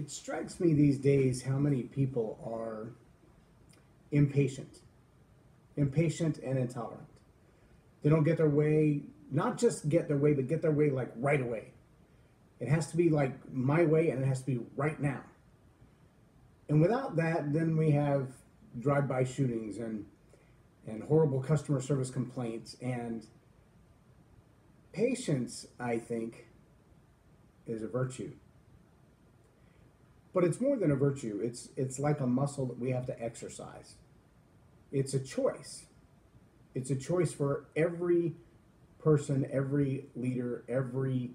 It strikes me these days how many people are impatient, impatient and intolerant. They don't get their way, not just get their way, but get their way like right away. It has to be like my way and it has to be right now. And without that, then we have drive-by shootings and horrible customer service complaints. And patience, I think, is a virtue. But it's more than a virtue. It's like a muscle that we have to exercise. It's a choice. It's a choice for every person, every leader, every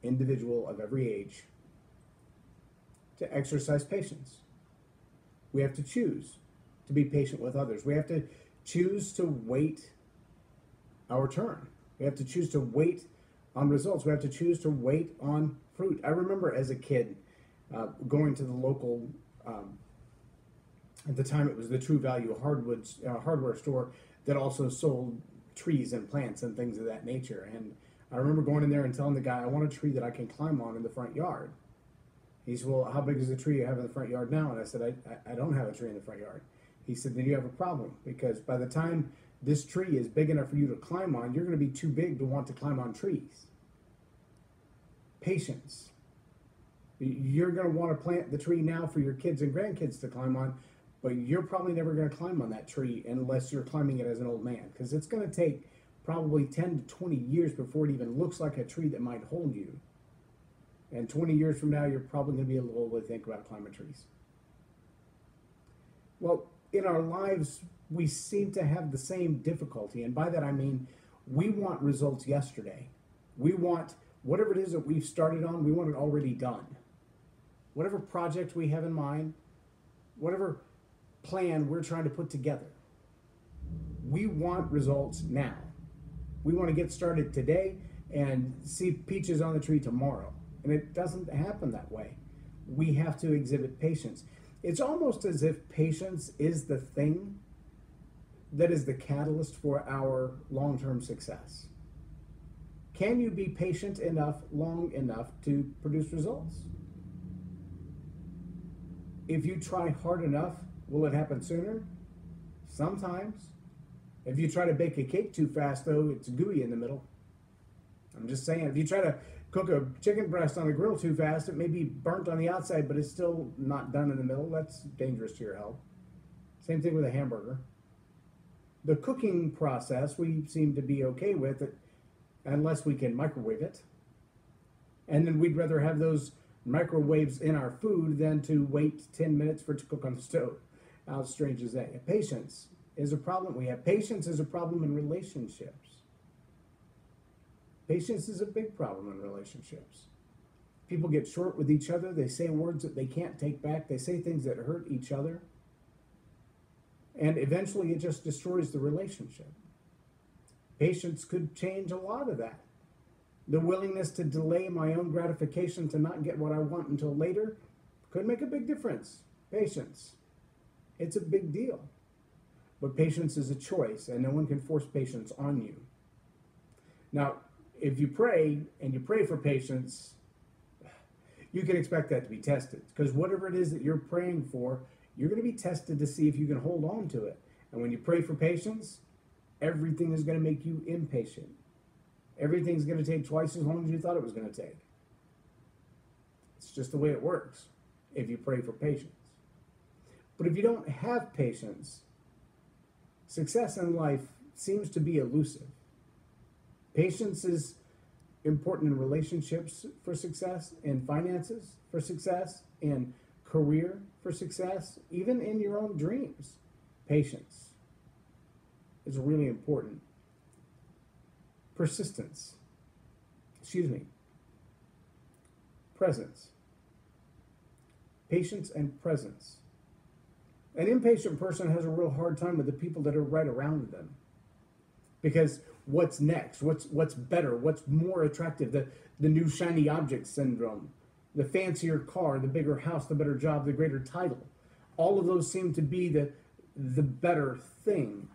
individual of every age to exercise patience. We have to choose to be patient with others. We have to choose to wait our turn. We have to choose to wait on results. We have to choose to wait on fruit. I remember as a kid going to the local, at the time it was the True Value hardware store that also sold trees and plants and things of that nature. And I remember going in there and telling the guy, I want a tree that I can climb on in the front yard. He said, well, how big is the tree you have in the front yard now? And I said, I don't have a tree in the front yard. He said, then you have a problem, because by the time this tree is big enough for you to climb on, you're going to be too big to want to climb on trees. Patience. You're going to want to plant the tree now for your kids and grandkids to climb on, but you're probably never going to climb on that tree unless you're climbing it as an old man, because it's going to take probably 10 to 20 years before it even looks like a tree that might hold you. And 20 years from now, you're probably going to be a little old to think about climbing trees. Well, in our lives, we seem to have the same difficulty. And by that, I mean, we want results yesterday. We want whatever it is that we've started on, we want it already done. Whatever project we have in mind, whatever plan we're trying to put together, we want results now. We want to get started today and see peaches on the tree tomorrow. And it doesn't happen that way. We have to exhibit patience. It's almost as if patience is the thing that is the catalyst for our long-term success. Can you be patient enough, long enough to produce results? If you try hard enough, will it happen sooner? Sometimes. If you try to bake a cake too fast, though, it's gooey in the middle. I'm just saying, if you try to cook a chicken breast on the grill too fast, it may be burnt on the outside, but it's still not done in the middle. That's dangerous to your health. Same thing with a hamburger. The cooking process, we seem to be okay with it unless we can microwave it. And then we'd rather have those microwaves in our food than to wait 10 minutes for it to cook on the stove. How strange is that? Patience is a problem we have. Patience is a problem in relationships. Patience is a big problem in relationships. People get short with each other. They say words that they can't take back. They say things that hurt each other. And eventually it just destroys the relationship. Patience could change a lot of that. The willingness to delay my own gratification to not get what I want until later could make a big difference. Patience. It's a big deal. But patience is a choice, and no one can force patience on you. Now, if you pray and you pray for patience, you can expect that to be tested, because whatever it is that you're praying for, you're going to be tested to see if you can hold on to it. And when you pray for patience, everything is going to make you impatient. Everything's going to take twice as long as you thought it was going to take. It's just the way it works if you pray for patience. But if you don't have patience, success in life seems to be elusive. Patience is important in relationships for success, in finances for success, in career for success, even in your own dreams. Patience is really important. Presence. Patience and presence. An impatient person has a real hard time with the people that are right around them. Because what's next? What's better? What's more attractive? The new shiny object syndrome, the fancier car, the bigger house, the better job, the greater title. All of those seem to be the better thing.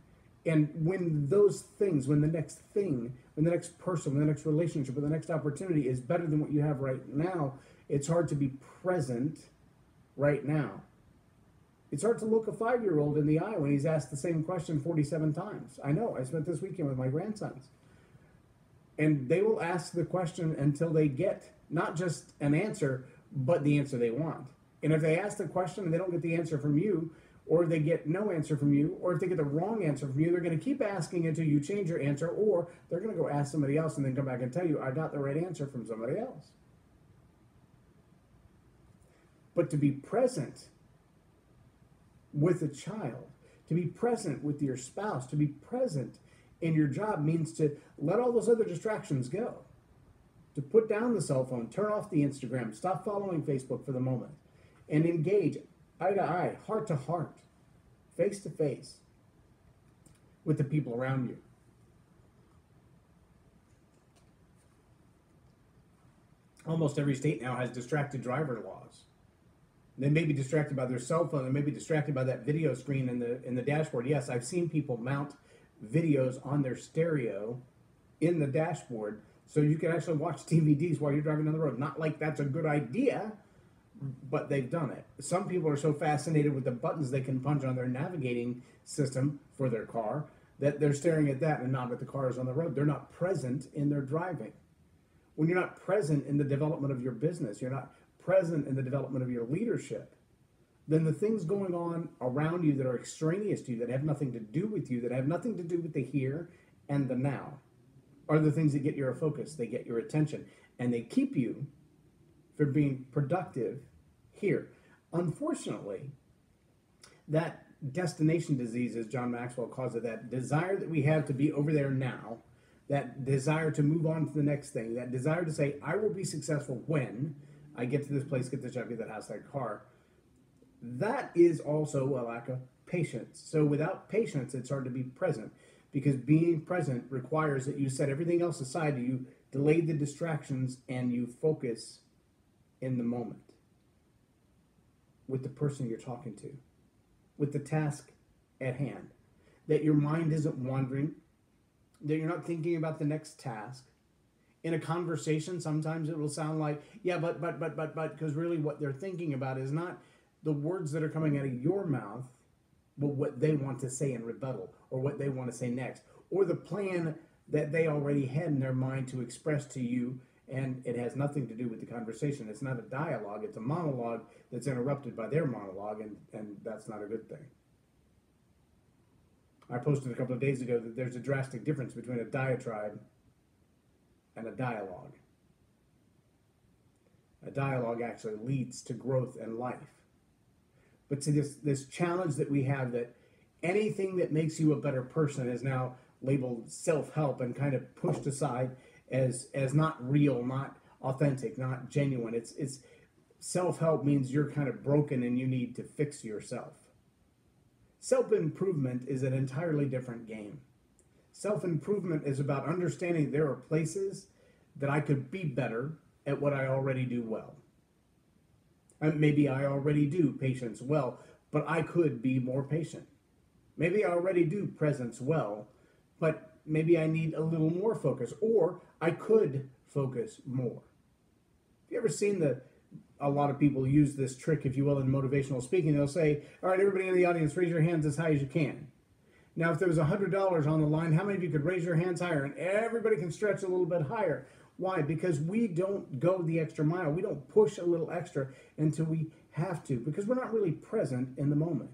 And when those things, when the next thing, when the next person, when the next relationship, when the next opportunity is better than what you have right now, It's hard to be present right now. It's hard to look a 5-year-old in the eye when he's asked the same question 47 times. I know, I spent this weekend with my grandsons. And they will ask the question until they get not just an answer, but the answer they want. And if they ask the question and they don't get the answer from you, or they get no answer from you, or if they get the wrong answer from you, they're going to keep asking until you change your answer, or they're going to go ask somebody else and then come back and tell you, I got the right answer from somebody else. But to be present with a child, to be present with your spouse, to be present in your job means to let all those other distractions go. To put down the cell phone, turn off the Instagram, stop following Facebook for the moment, and engage eye to eye, heart to heart, face to face with the people around you. Almost every state now has distracted driver laws. They may be distracted by their cell phone. They may be distracted by that video screen in the dashboard. Yes, I've seen people mount videos on their stereo in the dashboard so you can actually watch DVDs while you're driving down the road. Not like that's a good idea, but they've done it. Some people are so fascinated with the buttons they can punch on their navigating system for their car that they're staring at that and not at the cars on the road. They're not present in their driving. When you're not present in the development of your business, you're not present in the development of your leadership, then the things going on around you that are extraneous to you, that have nothing to do with you, that have nothing to do with the here and the now, are the things that get your focus, they get your attention, and they keep you from being productive here. Unfortunately, that destination disease, as John Maxwell calls it, that desire that we have to be over there now, that desire to move on to the next thing, that desire to say, I will be successful when I get to this place, get this job, get that house, that car, that is also a lack of patience. So without patience, it's hard to be present, because being present requires that you set everything else aside, you delay the distractions, and you focus in the moment with the person you're talking to, with the task at hand, that your mind isn't wandering, that you're not thinking about the next task. In a conversation, sometimes it will sound like, yeah, but, because really what they're thinking about is not the words that are coming out of your mouth, but what they want to say in rebuttal, or what they want to say next, or the plan that they already had in their mind to express to you, and it has nothing to do with the conversation. It's not a dialogue, it's a monologue that's interrupted by their monologue, and that's not a good thing. I posted a couple of days ago that there's a drastic difference between a diatribe and a dialogue. A dialogue actually leads to growth and life. But to this challenge that we have, that anything that makes you a better person is now labeled self-help and kind of pushed aside as not real, not authentic, not genuine. It's self-help means you're kind of broken and you need to fix yourself. Self-improvement is an entirely different game. Self-improvement is about understanding there are places that I could be better at what I already do well. And maybe I already do patience well, but I could be more patient. Maybe I already do presence well, but maybe I need a little more focus, or I could focus more. Have you ever seen a lot of people use this trick, if you will, in motivational speaking? They'll say, all right, everybody in the audience, raise your hands as high as you can. Now, if there was $100 on the line, how many of you could raise your hands higher? And everybody can stretch a little bit higher. Why? Because we don't go the extra mile. We don't push a little extra until we have to, because we're not really present in the moment.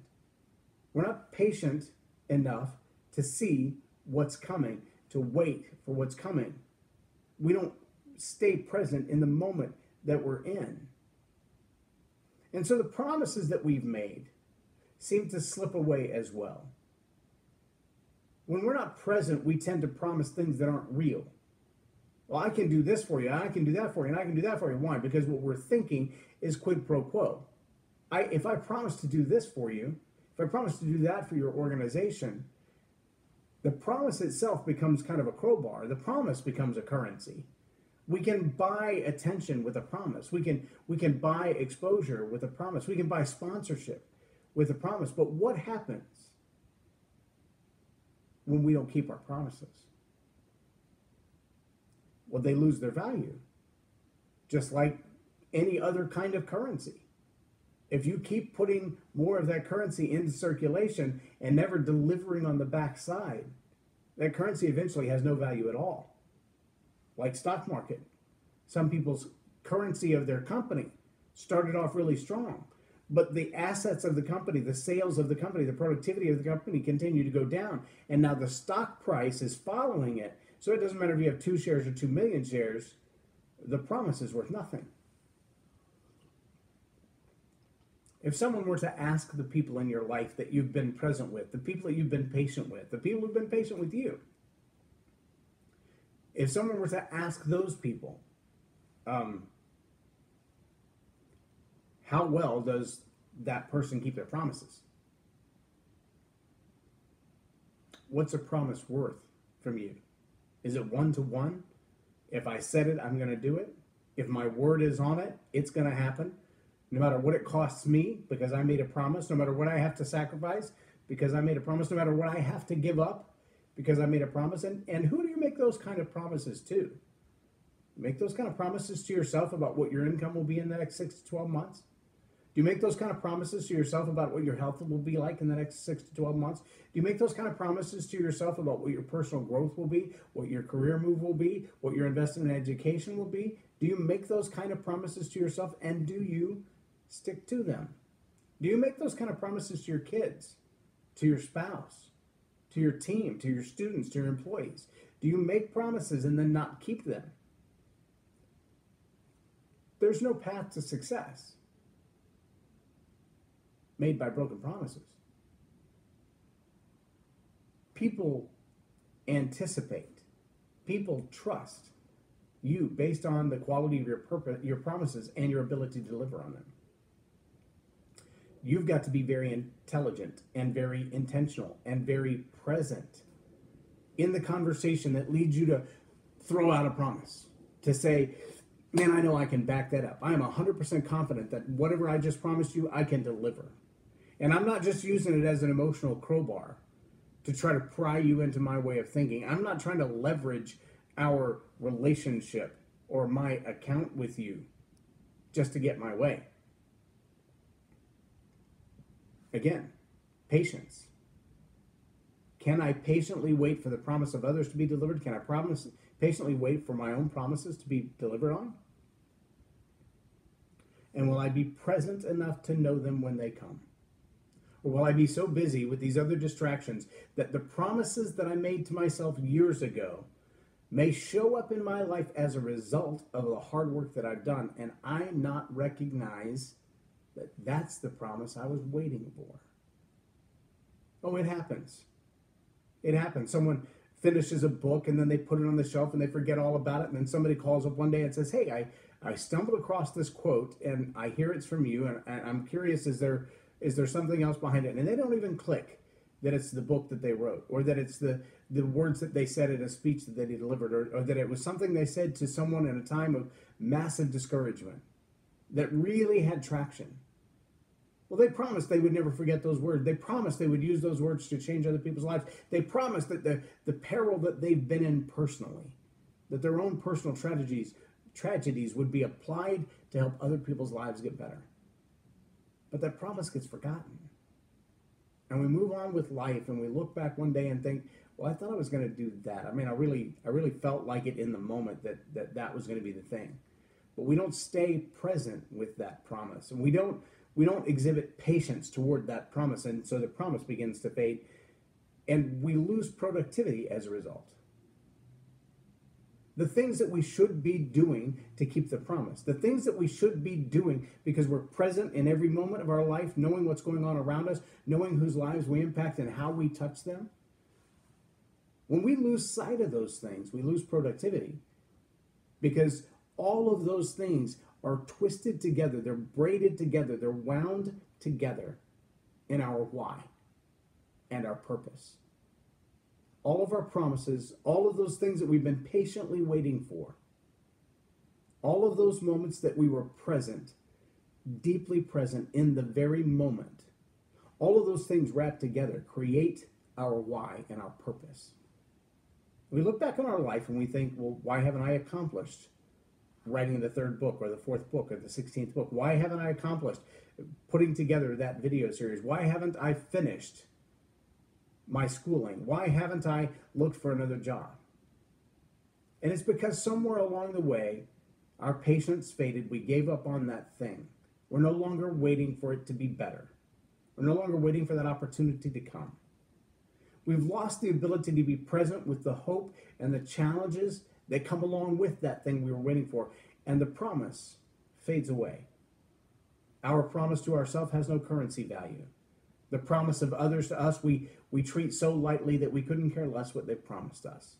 We're not patient enough to see what's coming, to wait for what's coming. We don't stay present in the moment that we're in. And so the promises that we've made seem to slip away as well. When we're not present, we tend to promise things that aren't real. Well, I can do this for you, I can do that for you, and I can do that for you. Why? Because what we're thinking is quid pro quo. If I promise to do this for you, if I promise to do that for your organization, the promise itself becomes kind of a crowbar. The promise becomes a currency. We can buy attention with a promise. We can buy exposure with a promise. We can buy sponsorship with a promise. But what happens when we don't keep our promises? Well, they lose their value. Just like any other kind of currency. If you keep putting more of that currency into circulation and never delivering on the backside, that currency eventually has no value at all. Like stock market. Some people's currency of their company started off really strong, but the assets of the company, the sales of the company, the productivity of the company continue to go down. And now the stock price is following it. So it doesn't matter if you have 2 shares or 2 million shares, the promise is worth nothing. If someone were to ask the people in your life that you've been present with, the people that you've been patient with, the people who've been patient with you, if someone were to ask those people, how well does that person keep their promises? What's a promise worth from you? Is it 1-to-1? If I said it, I'm going to do it. If my word is on it, it's going to happen. No matter what it costs me, because I made a promise. No matter what I have to sacrifice, because I made a promise. No matter what I have to give up, because I made a promise. And who do you make those kind of promises to? Make those kind of promises to yourself about what your income will be in the next 6 to 12 months? Do you make those kind of promises to yourself about what your health will be like in the next 6 to 12 months? Do you make those kind of promises to yourself about what your personal growth will be, what your career move will be, what your investment in education will be? Do you make those kind of promises to yourself, and do you stick to them? Do you make those kind of promises to your kids, to your spouse, to your team, to your students, to your employees? Do you make promises and then not keep them? There's no path to success made by broken promises. People anticipate, people trust you based on the quality of your promises and your ability to deliver on them. You've got to be very intelligent and very intentional and very present in the conversation that leads you to throw out a promise, to say, man, I know I can back that up. I am 100% confident that whatever I just promised you, I can deliver. And I'm not just using it as an emotional crowbar to try to pry you into my way of thinking. I'm not trying to leverage our relationship or my account with you just to get my way. Again, patience. Can I patiently wait for the promise of others to be delivered? Can I patiently wait for my own promises to be delivered on? And will I be present enough to know them when they come? Or will I be so busy with these other distractions that the promises that I made to myself years ago may show up in my life as a result of the hard work that I've done, and I not recognize that that's the promise I was waiting for? Oh, it happens. It happens. Someone finishes a book and then they put it on the shelf and they forget all about it, and then somebody calls up one day and says, hey, I stumbled across this quote and I hear it's from you, and I'm curious, is there something else behind it? And they don't even click that it's the book that they wrote, or that it's the words that they said in a speech that they delivered, or that it was something they said to someone in a time of massive discouragement that really had traction. Well, they promised they would never forget those words. They promised they would use those words to change other people's lives. They promised that the peril that they've been in personally, that their own personal tragedies would be applied to help other people's lives get better. But that promise gets forgotten. And we move on with life, and we look back one day and think, well, I thought I was going to do that. I mean, I really felt like it in the moment that was going to be the thing. But we don't stay present with that promise, and we don't exhibit patience toward that promise, and so the promise begins to fade, and we lose productivity as a result. The things that we should be doing to keep the promise, the things that we should be doing because we're present in every moment of our life, knowing what's going on around us, knowing whose lives we impact and how we touch them. When we lose sight of those things, we lose productivity, because all of those things are twisted together, they're braided together, they're wound together in our why and our purpose. All of our promises, all of those things that we've been patiently waiting for, all of those moments that we were present, deeply present in the very moment, all of those things wrapped together create our why and our purpose. We look back on our life and we think, well, why haven't I accomplished writing the 3rd book or the 4th book or the 16th book? Why haven't I accomplished putting together that video series? Why haven't I finished my schooling? Why haven't I looked for another job? And it's because somewhere along the way, our patience faded. We gave up on that thing. We're no longer waiting for it to be better. We're no longer waiting for that opportunity to come. We've lost the ability to be present with the hope and the challenges that come along with that thing we were waiting for. And the promise fades away. Our promise to ourselves has no currency value. The promise of others to us, we treat so lightly that we couldn't care less what they promised us.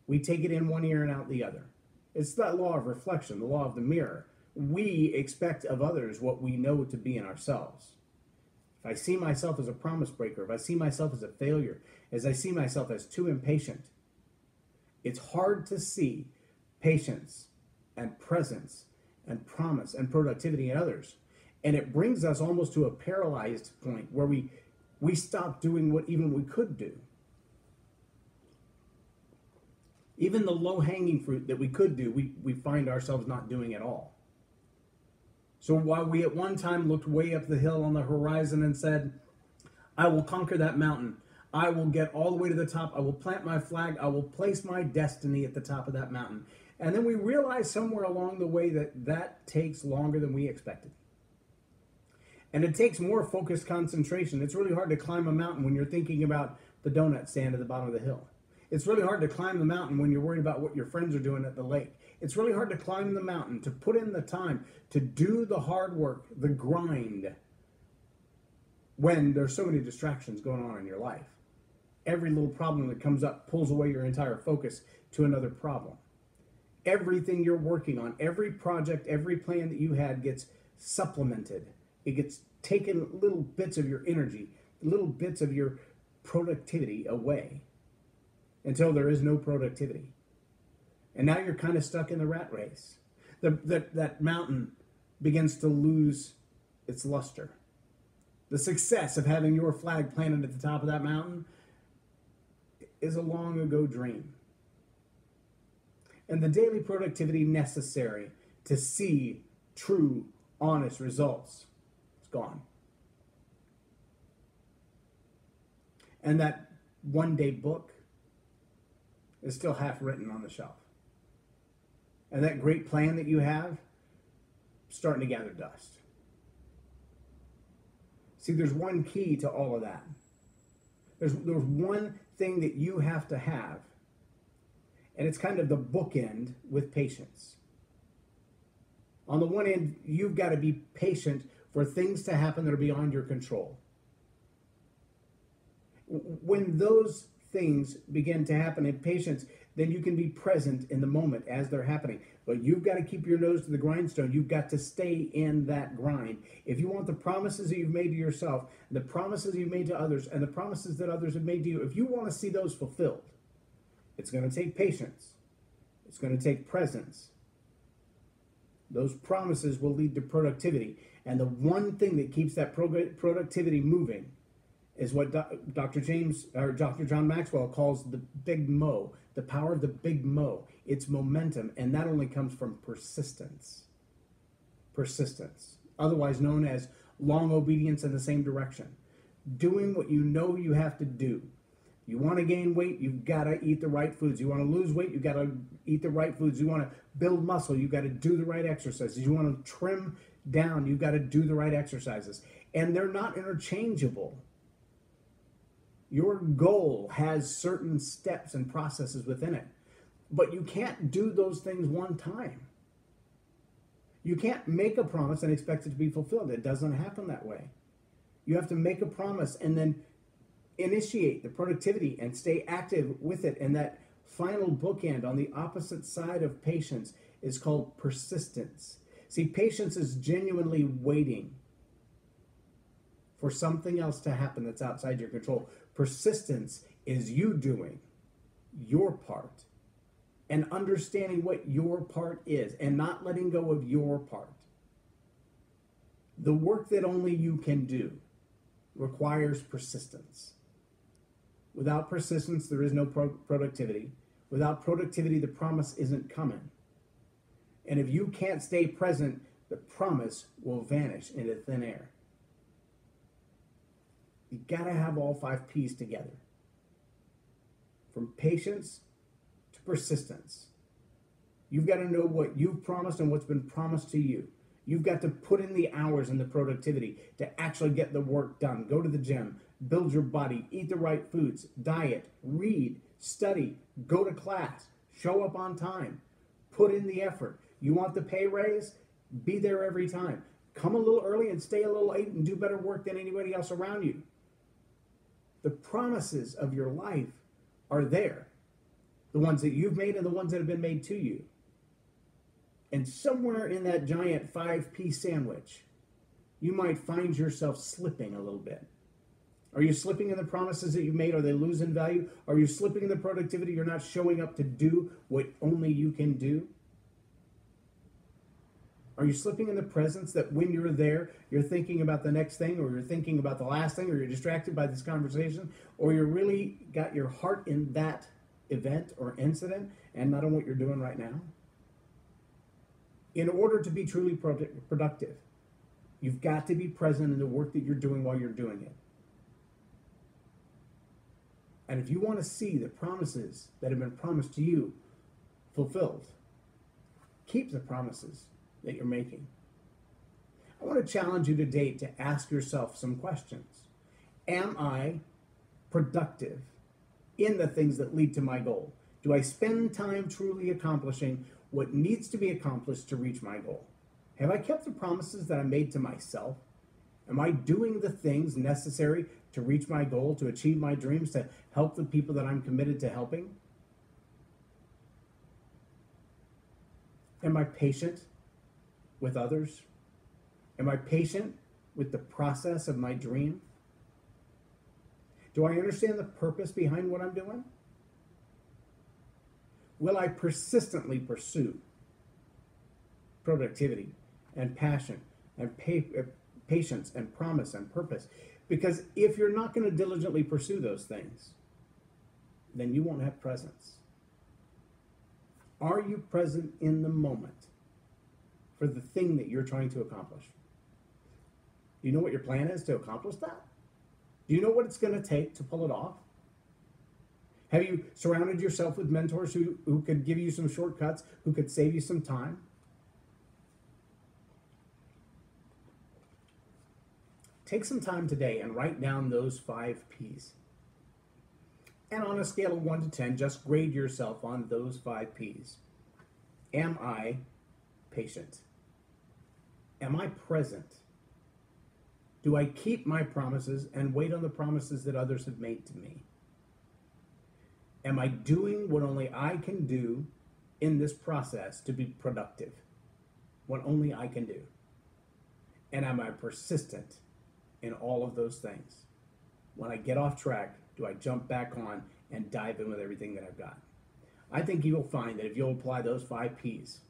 We take it in one ear and out the other. It's that law of reflection, the law of the mirror. We expect of others what we know to be in ourselves. If I see myself as a promise breaker, if I see myself as a failure, as I see myself as too impatient, it's hard to see patience and presence and promise and productivity in others. And it brings us almost to a paralyzed point where we stop doing what even we could do. Even the low-hanging fruit that we could do, we find ourselves not doing at all. So while we at one time looked way up the hill on the horizon and said, I will conquer that mountain, I will get all the way to the top, I will plant my flag, I will place my destiny at the top of that mountain. And then we realize somewhere along the way that that takes longer than we expected. And it takes more focused concentration. It's really hard to climb a mountain when you're thinking about the donut stand at the bottom of the hill. It's really hard to climb the mountain when you're worried about what your friends are doing at the lake. It's really hard to climb the mountain, to put in the time, to do the hard work, the grind, when there's so many distractions going on in your life. Every little problem that comes up pulls away your entire focus to another problem. Everything you're working on, every project, every plan that you had gets supplemented. It gets taken little bits of your energy, little bits of your productivity away, until there is no productivity. And now you're kind of stuck in the rat race. That mountain begins to lose its luster. The success of having your flag planted at the top of that mountain is a long ago dream. And the daily productivity necessary to see true, honest results is gone. And that one-day book is still half written on the shelf. And that great plan that you have, starting to gather dust. See, there's one key to all of that. There's one thing that you have to have, and it's kind of the bookend with patience. On the one end, you've got to be patient for things to happen that are beyond your control. When those things begin to happen in patience, then you can be present in the moment as they're happening. But you've got to keep your nose to the grindstone. You've got to stay in that grind. If you want the promises that you've made to yourself, the promises you've made to others, and the promises that others have made to you, if you want to see those fulfilled, it's going to take patience. It's going to take presence. Those promises will lead to productivity. And the one thing that keeps that productivity moving is what Dr. John Maxwell calls the big mo, the power of the big mo. It's momentum, and that only comes from persistence. Persistence, otherwise known as long obedience in the same direction. Doing what you know you have to do. You want to gain weight, you've got to eat the right foods. You want to lose weight, you've got to eat the right foods. You want to build muscle, you've got to do the right exercises. You want to trim down, you've got to do the right exercises. And they're not interchangeable. Your goal has certain steps and processes within it, but you can't do those things one time. You can't make a promise and expect it to be fulfilled. It doesn't happen that way. You have to make a promise and then initiate the productivity and stay active with it. And that final bookend on the opposite side of patience is called persistence. See, patience is genuinely waiting for something else to happen that's outside your control. Persistence is you doing your part and understanding what your part is and not letting go of your part. The work that only you can do requires persistence. Without persistence, there is no productivity. Without productivity, the promise isn't coming. And if you can't stay present, the promise will vanish into thin air. You gotta have all 5 P's together. From patience to persistence. You've got to know what you've promised and what's been promised to you. You've got to put in the hours and the productivity to actually get the work done. Go to the gym, build your body, eat the right foods, diet, read, study, go to class, show up on time, put in the effort. You want the pay raise? Be there every time. Come a little early and stay a little late and do better work than anybody else around you. The promises of your life are there. The ones that you've made and the ones that have been made to you. And somewhere in that giant 5 P sandwich, you might find yourself slipping a little bit. Are you slipping in the promises that you made? Are they losing value? Are you slipping in the productivity? You're not showing up to do what only you can do? Are you slipping in the presence that when you're there, you're thinking about the next thing, or you're thinking about the last thing, or you're distracted by this conversation, or you really got your heart in that event or incident and not on what you're doing right now? In order to be truly productive, you've got to be present in the work that you're doing while you're doing it. And if you want to see the promises that have been promised to you fulfilled, keep the promises that you're making. I want to challenge you today to ask yourself some questions. Am I productive in the things that lead to my goal? Do I spend time truly accomplishing what needs to be accomplished to reach my goal? Have I kept the promises that I made to myself? Am I doing the things necessary to reach my goal, to achieve my dreams, to help the people that I'm committed to helping? Am I patient with others? Am I patient with the process of my dream? Do I understand the purpose behind what I'm doing? Will I persistently pursue productivity and passion and patience and promise and purpose? Because if you're not going to diligently pursue those things, then you won't have presence. Are you present in the moment for the thing that you're trying to accomplish? Do you know what your plan is to accomplish that? Do you know what it's going to take to pull it off? Have you surrounded yourself with mentors who could give you some shortcuts, who could save you some time? Take some time today and write down those 5 P's. And on a scale of 1 to 10, just grade yourself on those 5 P's. Am I patient? Am I present? Do I keep my promises and wait on the promises that others have made to me? Am I doing what only I can do in this process to be productive? What only I can do? And am I persistent in all of those things? When I get off track, do I jump back on and dive in with everything that I've got? I think you'll find that if you'll apply those 5 P's,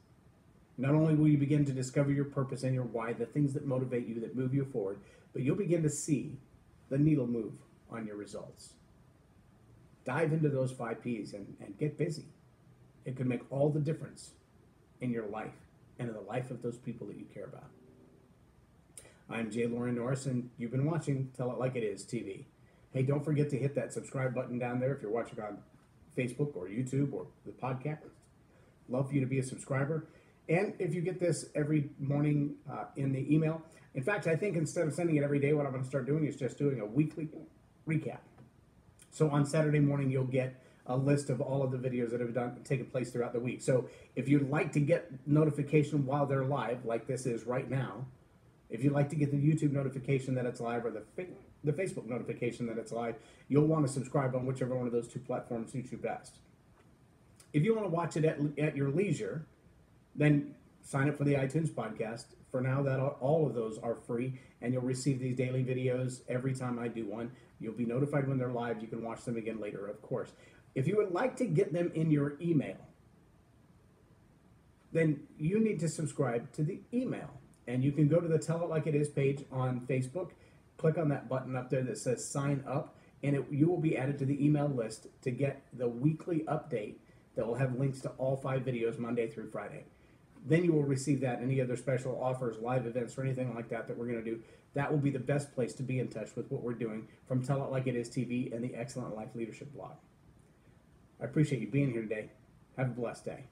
not only will you begin to discover your purpose and your why, the things that motivate you, that move you forward, but you'll begin to see the needle move on your results. Dive into those 5 P's and get busy. It could make all the difference in your life and in the life of those people that you care about. I'm J Loren Norris, and you've been watching Tell It Like It Is TV. Hey, don't forget to hit that subscribe button down there if you're watching on Facebook or YouTube or the podcast. Love for you to be a subscriber. And if you get this every morning in the email, in fact, I think instead of sending it every day, what I'm going to start doing is just doing a weekly recap. So on Saturday morning, you'll get a list of all of the videos that have taken place throughout the week. So if you'd like to get notification while they're live, like this is right now, if you'd like to get the YouTube notification that it's live or the Facebook notification that it's live, you'll want to subscribe on whichever one of those 2 platforms suits you best. If you want to watch it at your leisure, then sign up for the iTunes podcast. For now, all of those are free, and you'll receive these daily videos every time I do one. You'll be notified when they're live. You can watch them again later, of course. If you would like to get them in your email, then you need to subscribe to the email. And you can go to the Tell It Like It Is page on Facebook, click on that button up there that says sign up, and you will be added to the email list to get the weekly update that will have links to all 5 videos Monday through Friday. then you will receive that. Any other special offers, live events, or anything like that we're going to do, that will be the best place to be in touch with what we're doing from Tell It Like It Is TV and the Excellent Life Leadership blog. I appreciate you being here today. Have a blessed day.